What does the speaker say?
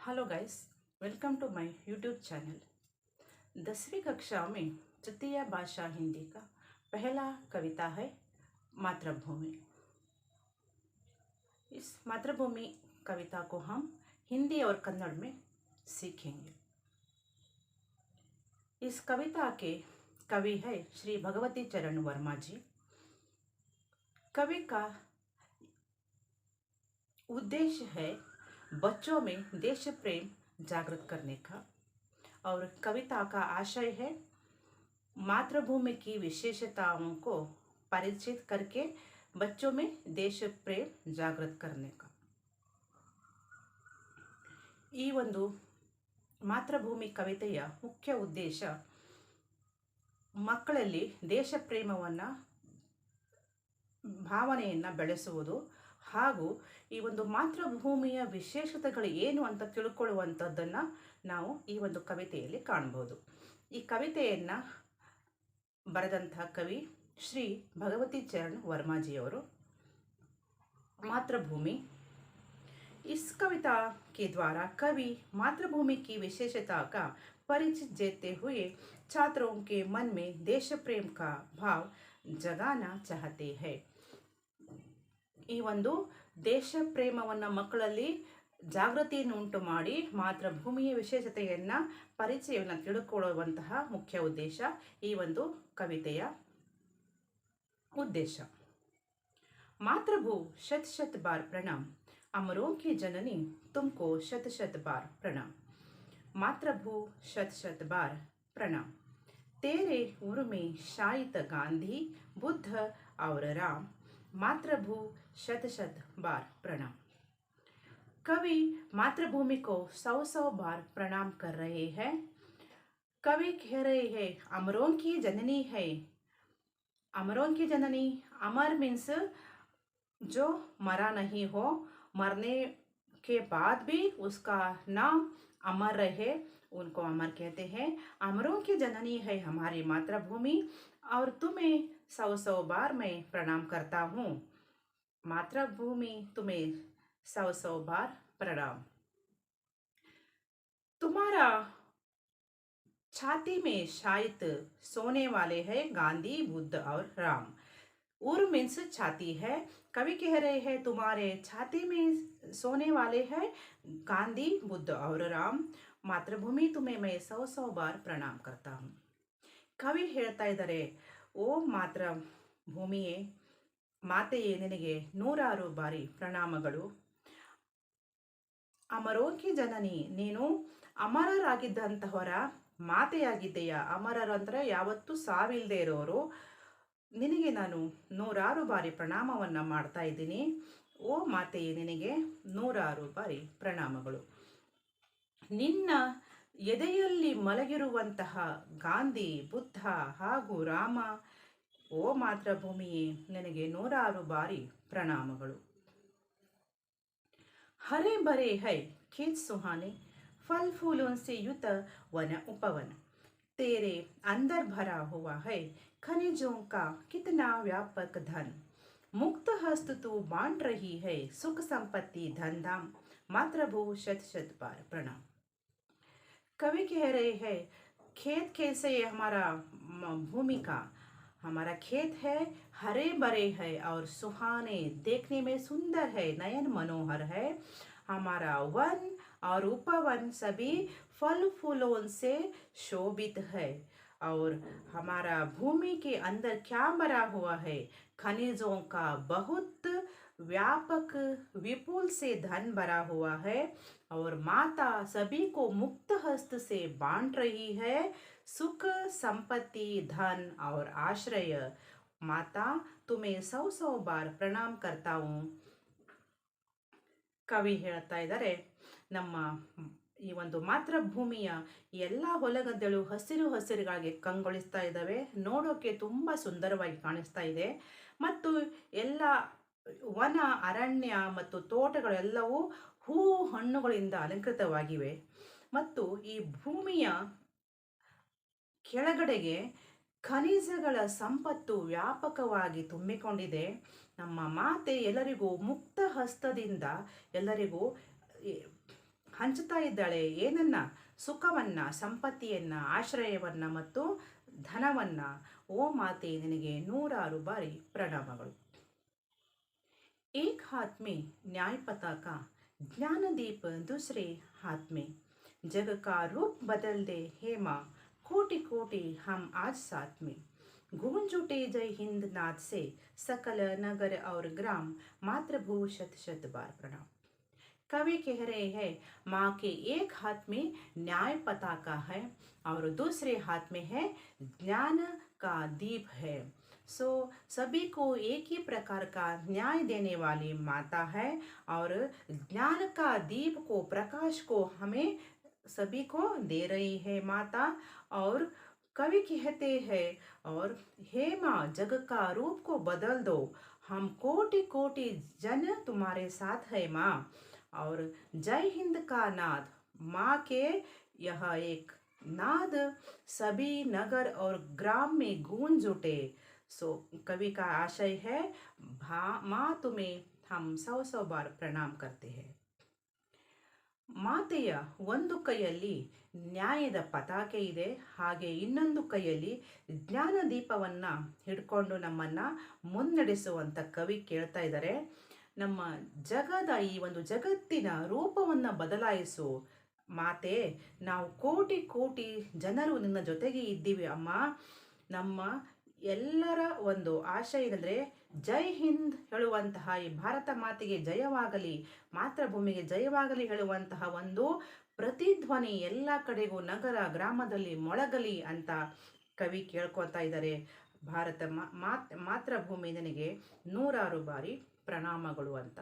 Hello guys, welcome to my YouTube channel. 10वीं कक्षा में तृतीय भाषा हिंदी का पहला कविता है मातृभूमि। इस मातृभूमि कविता को हम हिंदी और कन्नड़ में सीखेंगे। इस कविता के कवि है श्री भगवती चरण वर्मा जी। कवि का उद्देश्य है बच्चों में देश प्रेम जागृत करने का, और कविता का आशय है मातृभूमि की विशेषताओं को परिचित करके बच्चों में देश प्रेम जागृत करने का। ಈ ಒಂದು ಮಾತೃಭೂಮಿ ಕವಿತೆಯ ಮುಖ್ಯ ಉದ್ದೇಶ ಮಕ್ಕಳಲ್ಲಿ ದೇಶ ಪ್ರೇಮವನ್ನು ಭಾವನೆಯನ್ನು ಬೆಳೆಸುವುದು ಹಾಗೂ ಈ ಒಂದು ಮಾತೃಭೂಮಿಯ ವಿಶೇಷತೆಗಳು ಏನು ಅಂತ ತಿಳ್ಕೊಳ್ಳುವಂಥದ್ದನ್ನು ನಾವು ಈ ಒಂದು ಕವಿತೆಯಲ್ಲಿ ಕಾಣಬಹುದು। ಈ ಕವಿತೆಯನ್ನು ಬರೆದಂತಹ ಕವಿ श्री भगवती चरण वर्मा जी और मातृभूमि। इस कविता के द्वारा कवि मातृभूमि की विशेषता का परिचय देते हुए छात्रों के मन में देश प्रेम का भाव जगाना चाहते हैं। ಈ ಒಂದು ದೇಶ ಪ್ರೇಮವನ್ನು ಮಕ್ಕಳಲ್ಲಿ ಜಾಗೃತಿಯನ್ನು ಉಂಟು ಮಾಡಿ ಮಾತೃಭೂಮಿಯ ವಿಶೇಷತೆಯನ್ನು ಪರಿಚಯವನ್ನು ತಿಳ್ಕೊಳ್ಳುವಂತಹ ಮುಖ್ಯ ಉದ್ದೇಶ ಈ ಒಂದು ಕವಿತೆಯ उद्देश्य। मातृभू शत शत बार प्रणाम, अमरों की जननी तुमको शत शत बार प्रणाम। मातृभू शत शत बार प्रणाम, तेरे उर में शायित गांधी बुद्ध और राम। मातृभू शत शत बार प्रणाम। कवि मातृभूमि को 100 बार प्रणाम कर रहे हैं। कवि कह रहे हैं अमरों की जननी है। अमरों की जननी, अमर मीन्स जो मरा नहीं हो, मरने के बाद भी उसका नाम अमर रहे, उनको अमर कहते हैं। अमरों की जननी है हमारी मातृभूमि, और तुम्हें 100 बार मैं प्रणाम करता हूँ। मातृभूमि तुम्हें 100 बार प्रणाम। तुम्हारा छाती में शायद सोने वाले हैं गांधी बुद्ध और राम। उर मीन्स छाती है। कवि कह रहे हैं तुम्हारे छाती में सोने वाले हैं गांधी बुद्ध और राम। मातृभूमि तुम्हें मैं 100 बार प्रणाम करता हूँ। कवि ಹೇಳ್ತಾ ಇದ್ದಾರೆ, ಓ ಮಾತೃಭೂಮಿಯೇ, ಮಾತೆಯೇ, ನಿನಗೆ 100 ಬಾರಿ ಪ್ರಣಾಮಗಳು। ಅಮರೋಂಕಿ ಜನನಿ, ನೀನು ಅಮರರಾಗಿದ್ದಂತಹವರ ಮಾತೆಯಾಗಿದ್ದೆಯಾ। ಅಮರರಂದ್ರೆ ಯಾವತ್ತೂ ಸಾವಿಲ್ಲದೆ ಇರೋರು। ನಿನಗೆ ನಾನು 100 ಬಾರಿ ಪ್ರಣಾಮವನ್ನು ಮಾಡ್ತಾ ಇದ್ದೀನಿ। ಓ ಮಾತೆಯೇ, ನಿನಗೆ 100 ಬಾರಿ ಪ್ರಣಾಮಗಳು। ನಿನ್ನ ಎದೆಯಲ್ಲಿ ಮಲಗಿರುವಂತಹ ಗಾಂಧಿ ಬುದ್ಧ ಹಾಗೂ ರಾಮ, ಓ ಮಾತೃಭೂಮಿಯೇ, ನಿನಗೆ 100 ಬಾರಿ ಪ್ರಣಾಮಗಳು। हरे भरे है खेत सुहाने, फल फूलों से युत वन उपवन। तेरे अंदर भरा हुआ है खनिजों का कितना व्यापक धन। मुक्त हस्त तू बांट रही है सुख संपत्ति धन धाम। मातृभू शत शत बार प्रणाम। कवि कह रहे हैं खेत कैसे हमारा भूमि का, हमारा खेत है, हरे भरे है और सुहाने, देखने में सुंदर है, नयन मनोहर है। हमारा वन और उपवन सभी फल फूलों से शोभित है, और हमारा भूमि के अंदर क्या भरा हुआ है, खनिजों का बहुत व्यापक विपुल से धन भरा हुआ है, और माता सभी को मुक्त हस्त से बांट रही है सुख संपत्ति धन और आश्रय। माता तुम्हें 100 बार प्रणाम करता हूँ। ಕವಿ ಹೇಳ್ತಾ ಇದ್ದಾರೆ, ನಮ್ಮ ಈ ಒಂದು ಮಾತೃಭೂಮಿಯ ಎಲ್ಲ ಹೊಲಗದ್ದೆಗಳು ಹಸಿರು ಹಸಿರುಗಾಗಿ ಕಂಗೊಳಿಸ್ತಾ ಇದ್ದಾವೆ, ನೋಡೋಕೆ ತುಂಬ ಸುಂದರವಾಗಿ ಕಾಣಿಸ್ತಾ ಇದೆ, ಮತ್ತು ಎಲ್ಲ ವನ ಅರಣ್ಯ ಮತ್ತು ತೋಟಗಳೆಲ್ಲವೂ ಹೂ ಹಣ್ಣುಗಳಿಂದ ಅಲಂಕೃತವಾಗಿವೆ, ಮತ್ತು ಈ ಭೂಮಿಯ ಕೆಳಗಡೆಗೆ ಖನಿಜಗಳ ಸಂಪತ್ತು ವ್ಯಾಪಕವಾಗಿ ತುಂಬಿಕೊಂಡಿದೆ। ನಮ್ಮ ಮಾತೆ ಎಲ್ಲರಿಗೂ ಮುಕ್ತ ಹಸ್ತದಿಂದ ಎಲ್ಲರಿಗೂ ಹಂಚ್ತಾ ಇದ್ದಾಳೆ ಏನನ್ನ? ಸುಖವನ್ನ, ಸಂಪತ್ತಿಯನ್ನ, ಆಶ್ರಯವನ್ನ ಮತ್ತು ಧನವನ್ನ. ಓ ಮಾತೆ, ನಿನಗೆ ನೂರಾರು ಬಾರಿ ಪ್ರಣಾಮಗಳು. एक हाथ में न्याय पताका, ज्ञान दीप दूसरे हाथ में, जग का रूप बदल दे हे माँ, कोटि कोटि हम आज साथ में. गूंज उठे जय हिंद नाद से सकल नगर और ग्राम, मातृभू शत शत बार प्रणाम. कवि कह रहे हैं माँ के एक हाथ में न्याय पताका है और दूसरे हाथ में है ज्ञान का दीप है. सभी को एक ही प्रकार का न्याय देने वाली माता है और ज्ञान का दीप को, प्रकाश को हमें सभी को दे रही है माता. और कवि कहते हैं और हे माँ, जग का रूप को बदल दो, हम कोटि कोटि जन तुम्हारे साथ है माँ. और जय हिंद का नाद, माँ के यह एक नाद सभी नगर और ग्राम में गूंज उठे. कवि का आशय है माँ तुम्हें हम 100 बार प्रणाम करते हैं. ಮಾತೆಯ ಒಂದು ಕೈಯಲ್ಲಿ ನ್ಯಾಯದ ಪತಾಕೆ ಇದೆ, ಹಾಗೆ ಇನ್ನೊಂದು ಕೈಯಲ್ಲಿ ಜ್ಞಾನ ದೀಪವನ್ನು ಹಿಡ್ಕೊಂಡು ನಮ್ಮನ್ನು ಮುನ್ನಡೆಸುವಂಥ ಕವಿ ಕೇಳ್ತಾ ಇದ್ದಾರೆ. ನಮ್ಮ ಜಗದ ಈ ಒಂದು ಜಗತ್ತಿನ ರೂಪವನ್ನು ಬದಲಾಯಿಸು ಮಾತೆ. ನಾವು ಕೋಟಿ ಕೋಟಿ ಜನರು ನಿನ್ನ ಜೊತೆಗೆ ಇದ್ದೀವಿ ಅಮ್ಮ. ನಮ್ಮ ಎಲ್ಲರ ಒಂದು ಆಶಯ ಏನಂದರೆ ಜೈ ಹಿಂದ್ ಹೇಳುವಂತಹ, ಈ ಭಾರತ ಮಾತೆಗೆ ಜಯವಾಗಲಿ, ಮಾತೃಭೂಮಿಗೆ ಜಯವಾಗಲಿ ಹೇಳುವಂತಹ ಒಂದು ಪ್ರತಿಧ್ವನಿ ಎಲ್ಲ ಕಡೆಗೂ ನಗರ ಗ್ರಾಮದಲ್ಲಿ ಮೊಳಗಲಿ ಅಂತ ಕವಿ ಕೇಳ್ಕೊತಾ ಇದ್ದಾರೆ. ಭಾರತ ಮಾತೃಭೂಮಿ ನನಗೆ ನೂರಾರು ಬಾರಿ ಪ್ರಣಾಮಗಳು ಅಂತ.